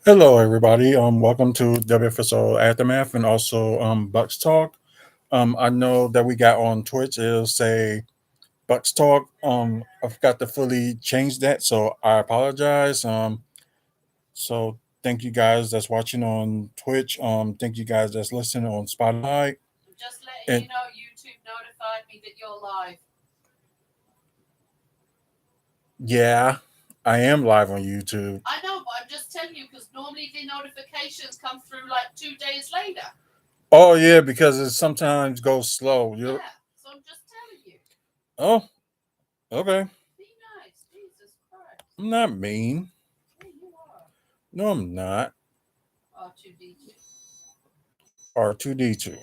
Hello, everybody. Welcome to WFSO Aftermath and also Bucks Talk. I know that we got on Twitch. It'll say Bucks Talk. I forgot to fully change that, so I apologize. So thank you guys that's watching on Twitch. Thank you guys that's listening on Spotify. Just letting And you know, YouTube notified me that you're live. yeah, I am live on YouTube. I know, but I'm just telling you because normally the notifications come through like 2 days later. Oh yeah, because it sometimes goes slow. You Yeah, so I'm just telling you. oh okay. Be nice, Jesus Christ. I'm not mean. Yeah, you are. No, I'm not. R2D2. R2D2.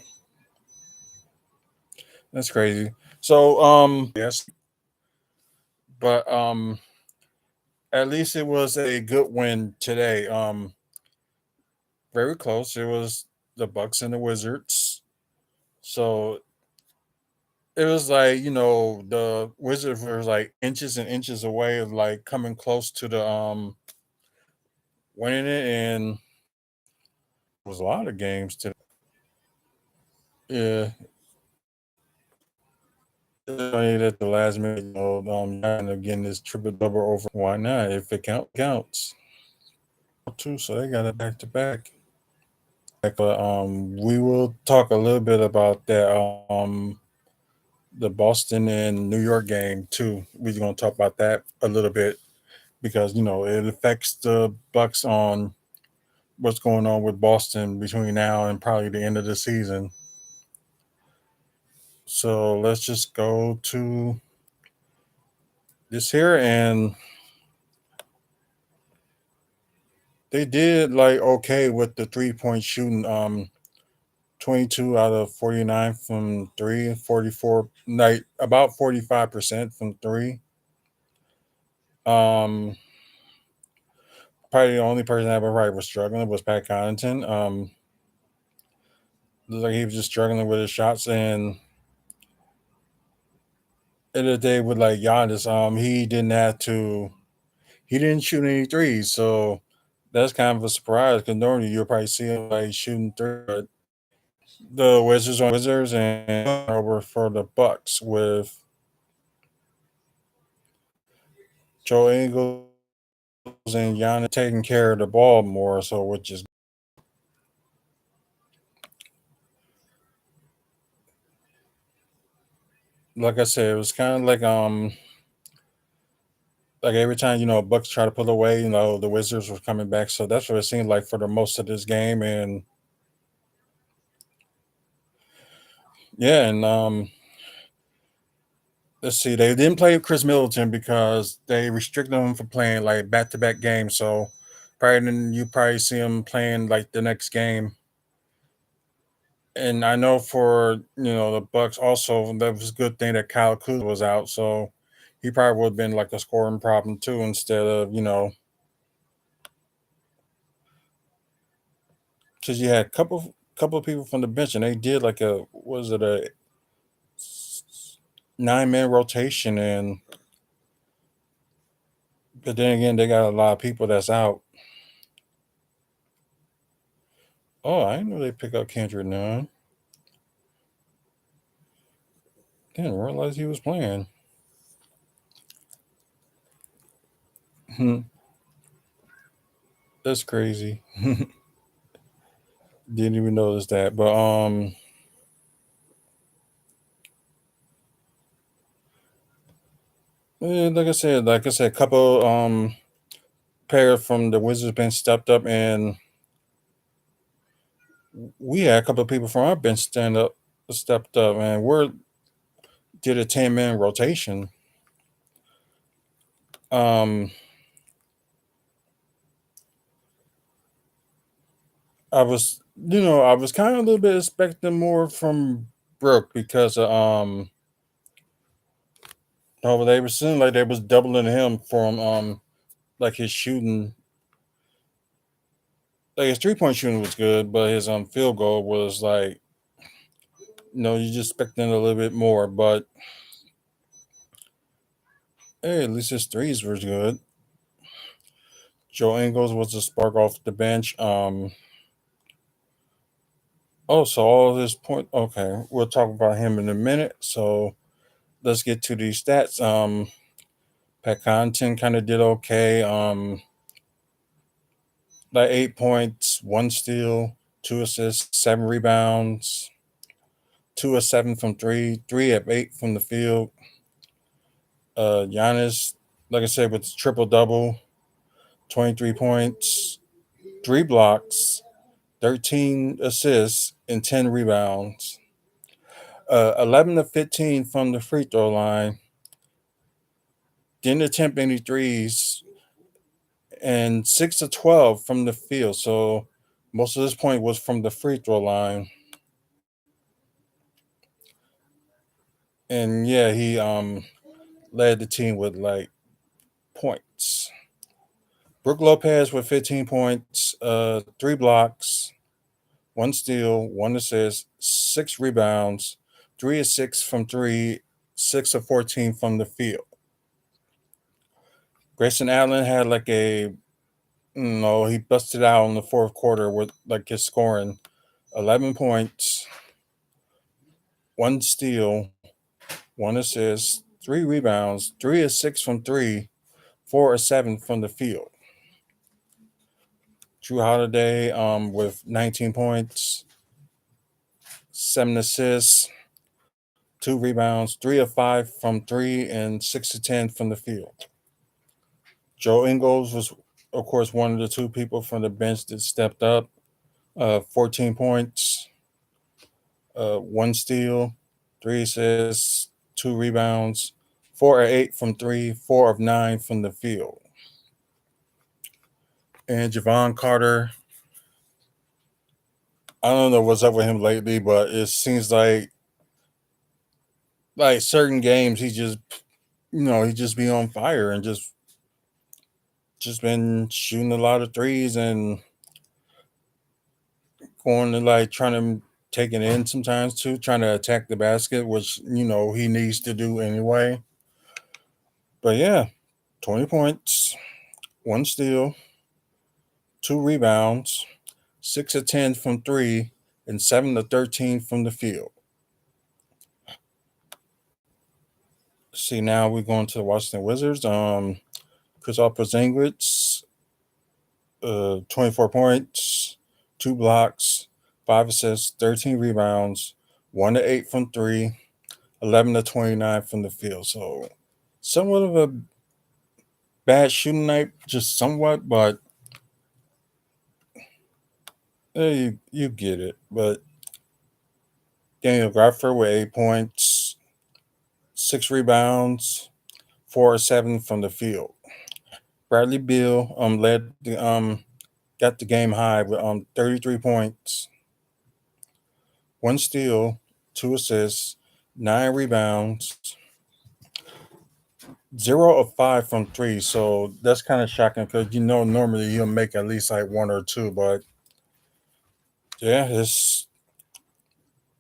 That's crazy. So yes, but at least it was a good win today. Very close. It was the Bucks and the Wizards. So it was like, the Wizards were like inches and inches away of like coming close to the winning it, and it was a lot of games today. Yeah. It's funny that the last minute, y'all end up getting this triple double over. Why not? If it counts. Too, so they got it back to back. But we will talk a little bit about that the Boston and New York game too. We're gonna talk about that a little bit because it affects the Bucks on what's going on with Boston between now and probably the end of the season. So let's just go to this here, and they did like okay with the 3 point shooting. 22 out of 49 from three, 44, like about 45% from three. Um, Probably the only person that probably was struggling was Pat Connaughton. Looked like he was just struggling with his shots, and in the day with like Giannis, he didn't shoot any threes, so that's kind of a surprise because normally you'll probably see him like shooting three. But the Wizards and over for the Bucks with Joe Ingles and Giannis taking care of the ball more, so which is like I said, it was kind of like every time Bucks try to pull away, the Wizards were coming back. So that's what it seemed like for the most of this game, and yeah, and let's see, they didn't play Chris Middleton because they restricted him from playing like back to back games. So probably then you probably see him playing like the next game. And I know for the Bucks also that was a good thing that Kyle Kuzma was out, so he probably would have been like a scoring problem too instead of because you had a couple of people from the bench and they did like a was it a 9 man rotation, and but then again they got a lot of people that's out. Oh, I didn't know they pick up Kendrick Nunn. Didn't realize he was playing. That's crazy. Didn't even notice that, but like I said, a couple pair from the Wizards bench stepped up, and we had a couple of people from our bench stepped up, and we're did a 10 man rotation. Um, I was kind of a little bit expecting more from Brooke because they were seeming like they was doubling him from like his shooting, like his 3 point shooting was good, but his field goal was like you just expecting a little bit more, but hey, at least his threes were good. Joe Ingles was a spark off the bench. Oh, so all this point. Okay, we'll talk about him in a minute. So let's get to these stats. Pat Connaughton kind of did okay. Like 8 points, 1 steal, 2 assists, 7 rebounds, 2 of 7 from three, 3 of 8 from the field. Giannis, like I said, with triple double, 23 points, 3 blocks, 13 assists, and 10 rebounds. 11 of 15 from the free throw line. Didn't attempt any threes, and 6 of 12 from the field. So most of this point was from the free throw line. And yeah, he led the team with like points. Brook Lopez with 15 points, 3 blocks, 1 steal, 1 assist, 6 rebounds, 3 of 6 from three, 6 of 14 from the field. Grayson Allen had like no, he busted out in the fourth quarter with like his scoring 11 points, 1 steal, 1 assist, 3 rebounds, 3 of 6 from three, 4 of 7 from the field. Drew Holiday with 19 points, 7 assists, 2 rebounds, 3 of 5 from three, and 6 of 10 from the field. Joe Ingles was, of course, one of the two people from the bench that stepped up. 14 points, 1 steal, 3 assists, 2 rebounds, 4 of 8 from three, 4 of 9 from the field. And Javon Carter, I don't know what's up with him lately, but it seems like certain games he just be on fire and just been shooting a lot of threes and going to like trying to take it in sometimes too, trying to attack the basket, which he needs to do anyway. But yeah, 20 points, 1 steal, 2 rebounds, 6 of 10 from three, and 7 of 13 from the field. See, now we're going to the Washington Wizards. Kristaps Porzingis, 24 points, 2 blocks, 5 assists, 13 rebounds, 1 of 8 from three, 11 of 29 from the field. So somewhat of a bad shooting night, just somewhat, but you get it. But Daniel Graffer with 8 points, 6 rebounds, 4 of 7 from the field. Bradley Beal led the got the game high with 33 points, 1 steal, 2 assists, 9 rebounds, 0 of 5 from three. So that's kind of shocking because normally he'll make at least like one or two, but yeah, it's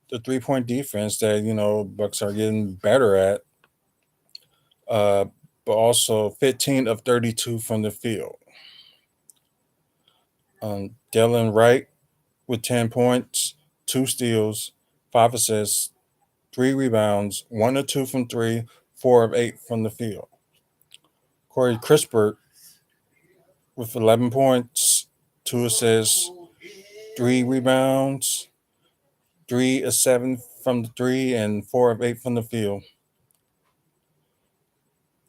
the 3 point defense that Bucks are getting better at. Uh, but also 15 of 32 from the field. Dylan Wright with 10 points, 2 steals, 5 assists, 3 rebounds, 1 of 2 from three, 4 of 8 from the field. Corey Crispert with 11 points, 2 assists, 3 rebounds, 3 of 7 from the three, and 4 of 8 from the field.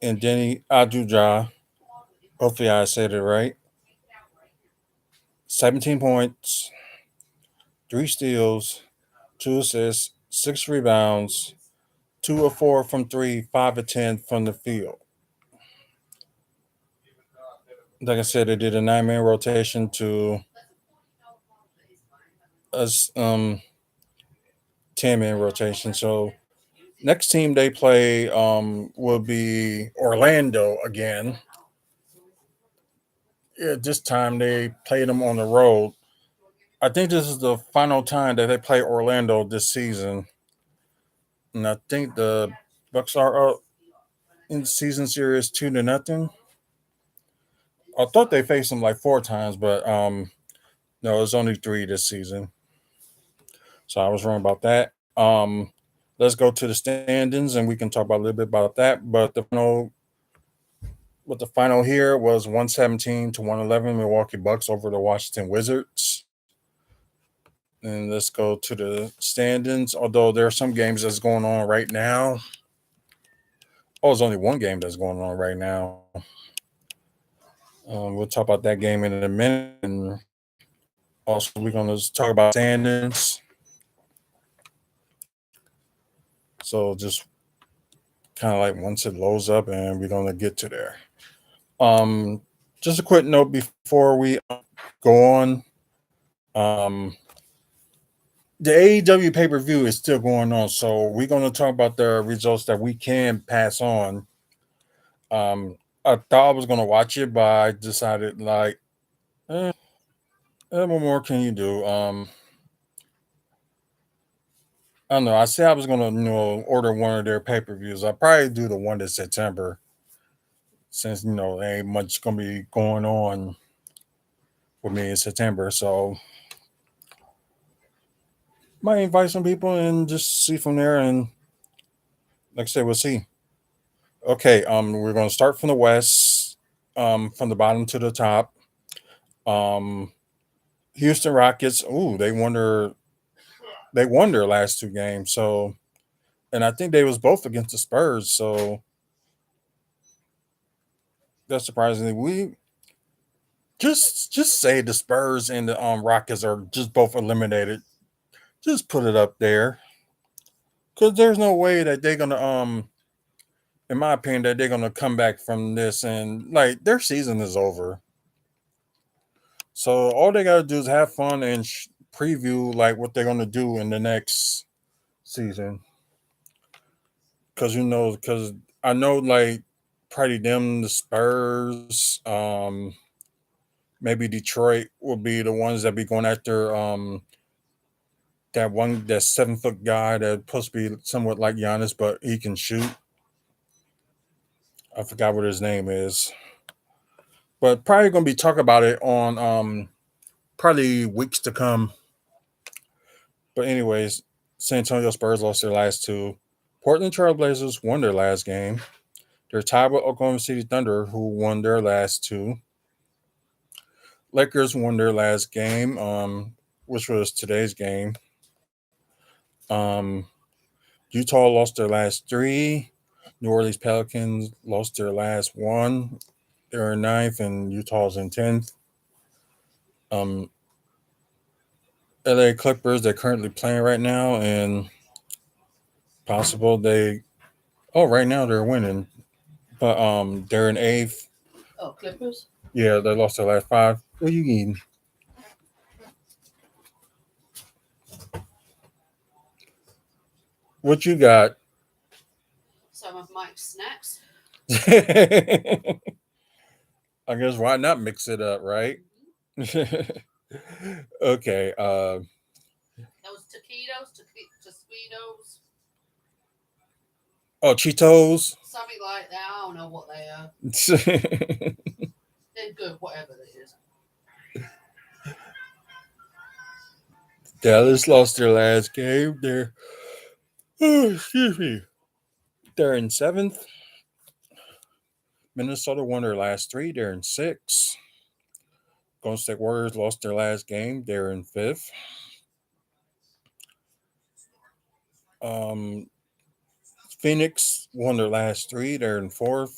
And Denny Ajuja, hopefully I said it right, 17 points, 3 steals, 2 assists, 6 rebounds, 2 of 4 from three, 5 of 10 from the field. Like I said, they did a 9-man rotation to a 10-man rotation. So next team they play will be Orlando again. Yeah, this time they played them on the road. I think this is the final time that they play Orlando this season, and I think the Bucks are up in the season series 2-0. I thought they faced them like 4 times, but no, it's only 3 this season. So I was wrong about that. Let's go to the standings and we can talk about a little bit about that. But the final here was 117 to 111 Milwaukee Bucks over the Washington Wizards. And let's go to the standings. Although there are some games that's going on right now. Oh, there's only one game that's going on right now. We'll talk about that game in a minute. And also, we're going to talk about standings. So just kind of like once it loads up, and we're going to get to there. Um, just a quick note before we go on. The AEW pay per view is still going on, so we're going to talk about the results that we can pass on. I thought I was going to watch it, but I decided like, what more can you do? I don't know. I said I was going to order one of their pay per views. I'll probably do the one in September, since there ain't much going to be going on with me in September. So might invite some people and just see from there. And like I said, we'll see. Okay, we're gonna start from the west, from the bottom to the top. Um, Houston Rockets. Ooh, they won their last 2 games. So, and I think they was both against the Spurs. So that's surprisingly we just say the Spurs and the Rockets are just both eliminated. Just put it up there, because there's no way that they're gonna in my opinion, that they're gonna come back from this, and like their season is over. So all they gotta do is have fun and preview like what they're gonna do in the next season. Because I know like probably them, the Spurs, maybe Detroit will be the ones that be going after that 7 foot guy that's supposed to be somewhat like Giannis, but he can shoot. I forgot what his name is, but probably gonna be talking about it on probably weeks to come. But anyways, San Antonio Spurs lost their last 2. Portland Trailblazers won their last game. They're tied with Oklahoma City Thunder, who won their last 2. Lakers won their last game, which was today's game. Um, Utah lost their last 3. New Orleans Pelicans lost their last 1. They're in 9th, and Utah's in 10th. Um, LA Clippers, they're currently playing right now, and possible they. Oh, right now they're winning, but they're in 8th. Oh, Clippers. Yeah, they lost their last 5. What are you eating? What you got? Some of Mike's snacks. I guess why not mix it up, right? Okay. Those taquitos, Tostitos, Oh, Cheetos. something like that. I don't know what they are. They're good, whatever it is. Dallas lost their last game. They're excuse me. They're in 7th. Minnesota won their last 3. They're in 6th. Golden State Warriors lost their last game. They're in 5th. Um, Phoenix won their last 3. They're in 4th.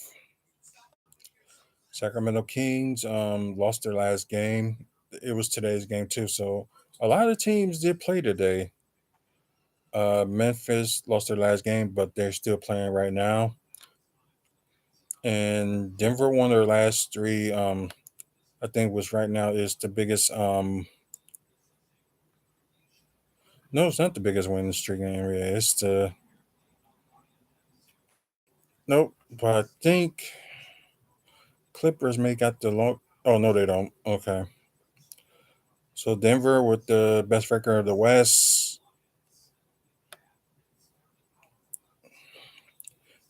Sacramento Kings lost their last game. It was today's game too. So a lot of teams did play today. Memphis lost their last game, but they're still playing right now. And Denver won their last 3. I think which right now is the biggest. No, it's not the biggest winning streak in the area. It's the nope. But I think Clippers may got the long. Oh no, they don't. Okay. So Denver with the best record of the West.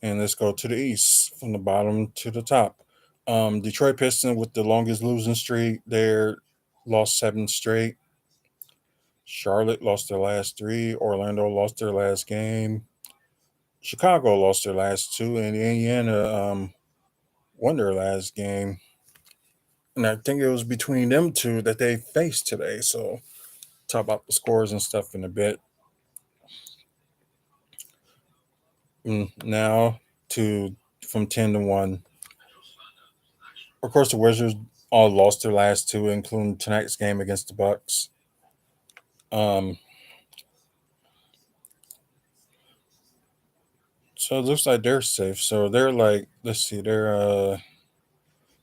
And let's go to the East from the bottom to the top. Detroit Pistons with the longest losing streak. They're lost 7 straight. Charlotte lost their last 3. Orlando lost their last game. Chicago lost their last 2, and Indiana won their last game. And I think it was between them two that they faced today. So talk about the scores and stuff in a bit. Now to from 10-1. Of course, the Wizards all lost their last 2, including tonight's game against the Bucks. Um, so it looks like they're safe. So they're like, let's see, they're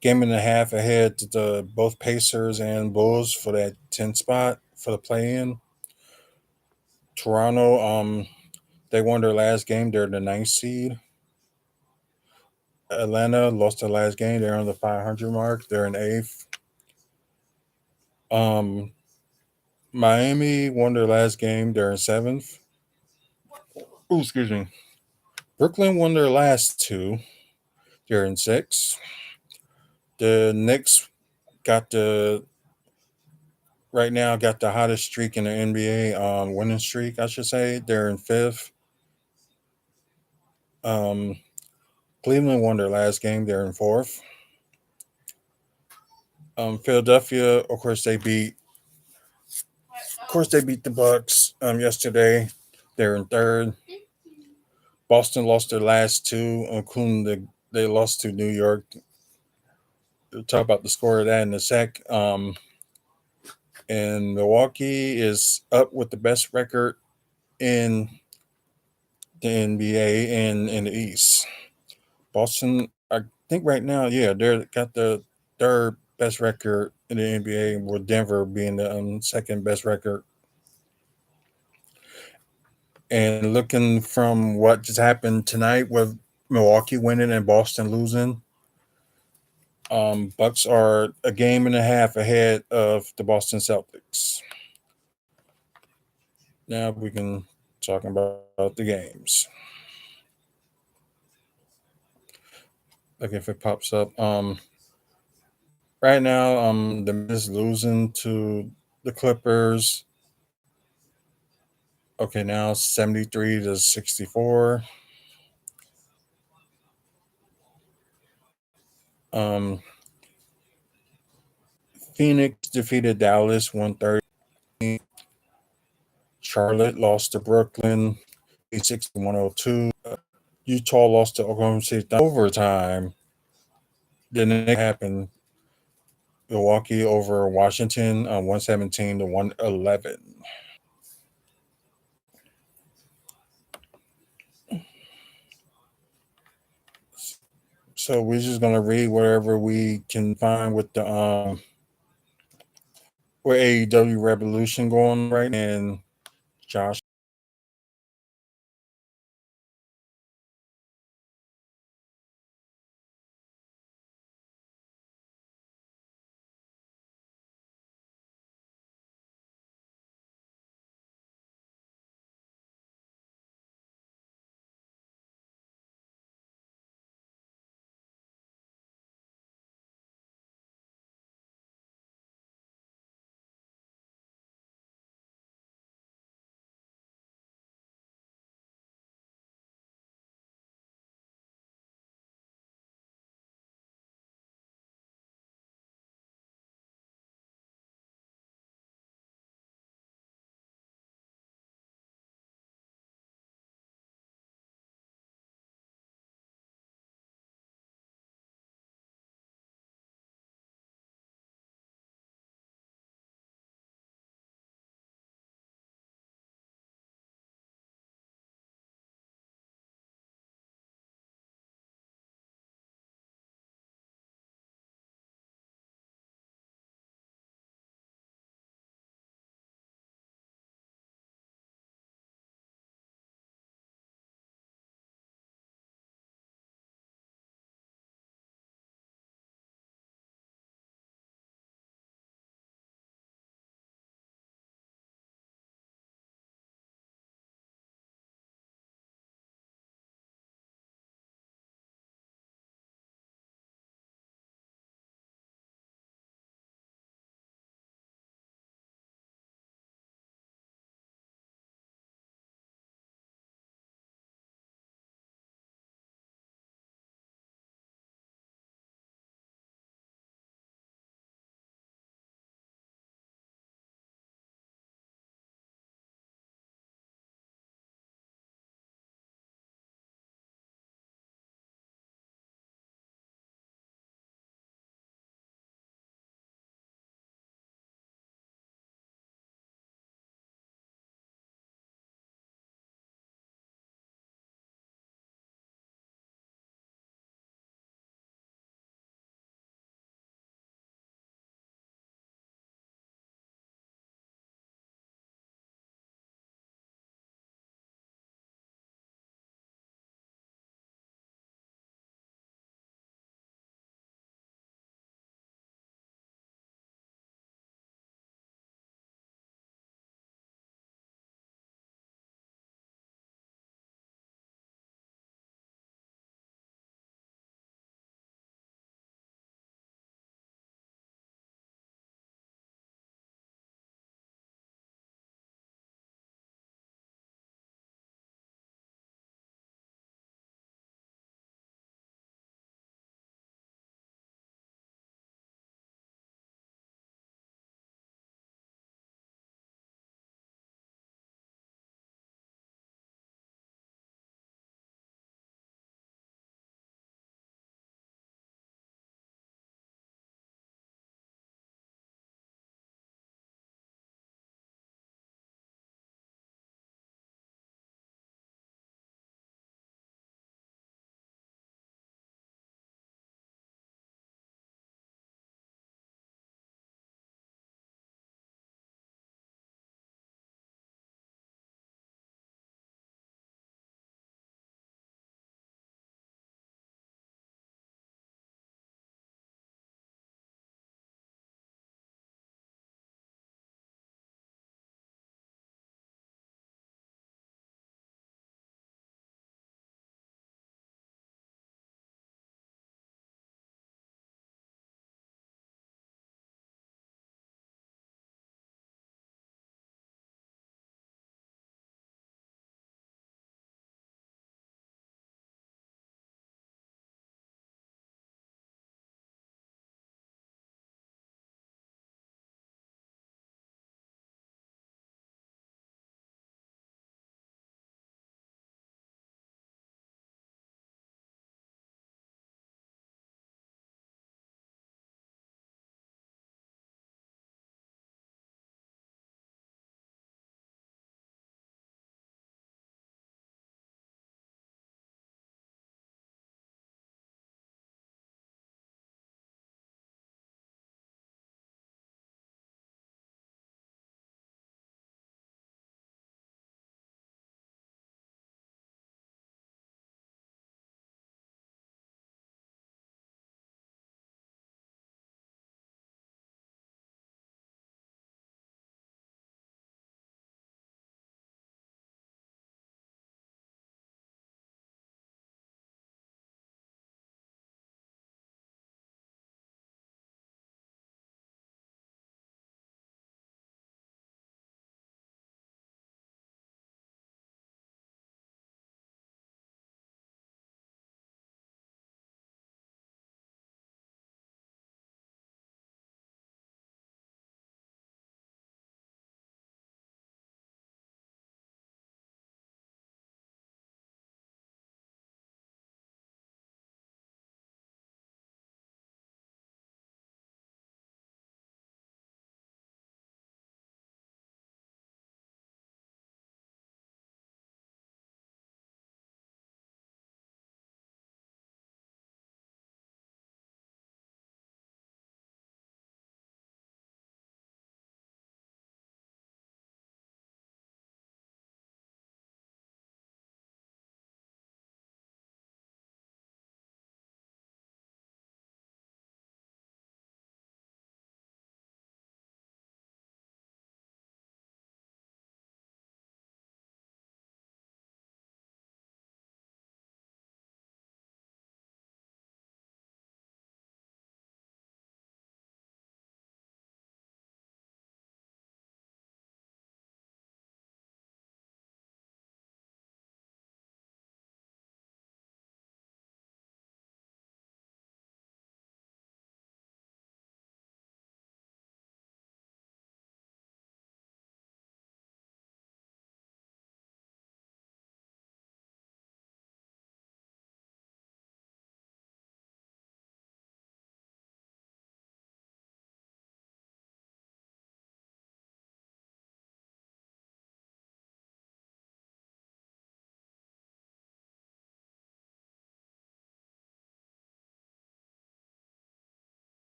game and a half ahead to the both Pacers and Bulls for that 10 spot for the play-in. Toronto, they won their last game. They're the 9th seed. Atlanta lost their last game. They're on the 500 mark. They're in 8th. Um, Miami won their last game. They're in 7th. Oh, excuse me. Brooklyn won their last 2. They're in 6th. The Knicks got the right now got the hottest streak in the NBA, winning streak, I should say. They're in 5th. Um, Cleveland won their last game. They're in 4th. Philadelphia, of course, they beat the Bucks yesterday. They're in 3rd. Boston lost their last 2, including they lost to New York. We'll talk about the score of that in a sec. And Milwaukee is up with the best record in the NBA and in the East. Boston, I think right now, yeah, they're got the 3rd best record in the NBA, with Denver being the second best record. And looking from what just happened tonight with Milwaukee winning and Boston losing, Bucks are a game and a half ahead of the Boston Celtics. Now we can talk about the games. Like if it pops up. Right now, the Mets losing to the Clippers. Okay, now 73-64. Um, Phoenix defeated Dallas 130. Charlotte lost to Brooklyn 86-102. Utah lost to Oklahoma City overtime. The next happened. Milwaukee over Washington 117-111. So we're just gonna read whatever we can find with the with AEW Revolution going right now. And Josh